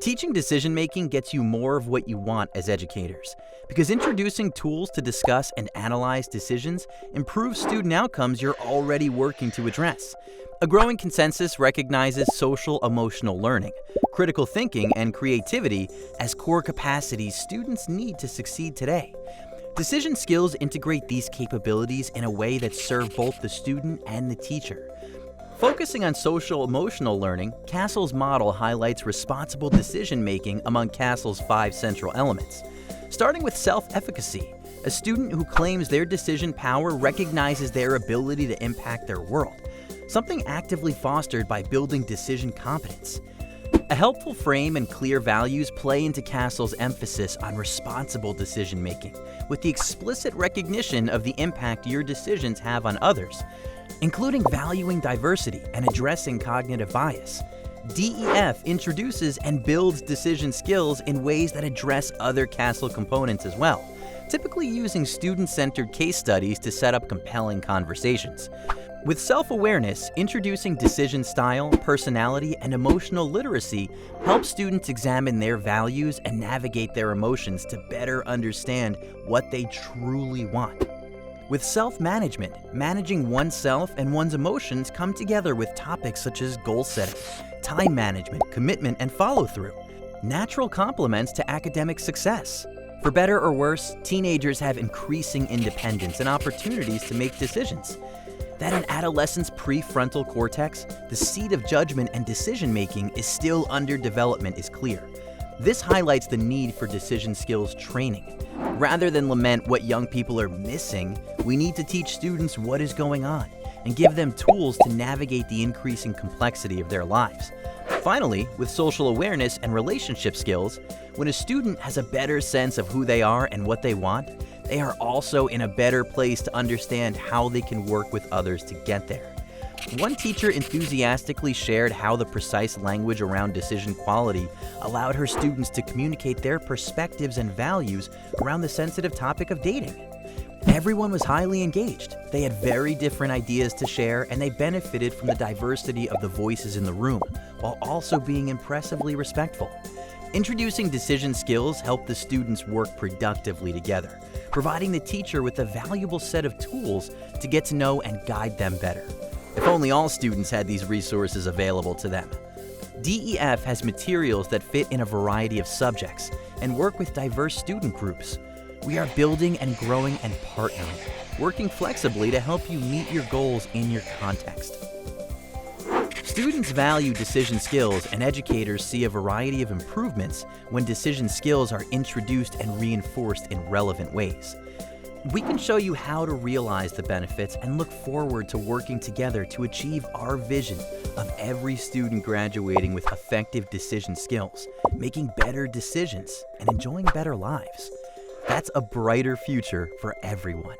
Teaching decision-making gets you more of what you want as educators, because introducing tools to discuss and analyze decisions improves student outcomes you're already working to address. A growing consensus recognizes social-emotional learning, critical thinking, and creativity as core capacities students need to succeed today. Decision skills integrate these capabilities in a way that serves both the student and the teacher. Focusing on social-emotional learning, CASEL's model highlights responsible decision-making among CASEL's 5 central elements. Starting with self-efficacy, a student who claims their decision power recognizes their ability to impact their world, something actively fostered by building decision competence. A helpful frame and clear values play into CASEL's emphasis on responsible decision-making, with the explicit recognition of the impact your decisions have on others, including valuing diversity and addressing cognitive bias. DEF introduces and builds decision skills in ways that address other CASEL components as well, typically using student-centered case studies to set up compelling conversations. With self-awareness, introducing decision style, personality, and emotional literacy helps students examine their values and navigate their emotions to better understand what they truly want. With self-management, managing oneself and one's emotions come together with topics such as goal setting, time management, commitment, and follow-through, natural complements to academic success. For better or worse, teenagers have increasing independence and opportunities to make decisions. That an adolescent's prefrontal cortex, the seat of judgment and decision-making, is still under development is clear. This highlights the need for decision skills training. Rather than lament what young people are missing, we need to teach students what is going on and give them tools to navigate the increasing complexity of their lives. Finally, with social awareness and relationship skills, when a student has a better sense of who they are and what they want, they are also in a better place to understand how they can work with others to get there. One teacher enthusiastically shared how the precise language around decision quality allowed her students to communicate their perspectives and values around the sensitive topic of dating. Everyone was highly engaged. They had very different ideas to share, and they benefited from the diversity of the voices in the room, while also being impressively respectful. Introducing decision skills helped the students work productively together, providing the teacher with a valuable set of tools to get to know and guide them better. If only all students had these resources available to them. DEF has materials that fit in a variety of subjects and work with diverse student groups. We are building and growing and partnering, working flexibly to help you meet your goals in your context. Students value decision skills, and educators see a variety of improvements when decision skills are introduced and reinforced in relevant ways. We can show you how to realize the benefits and look forward to working together to achieve our vision of every student graduating with effective decision skills, making better decisions, and enjoying better lives. That's a brighter future for everyone.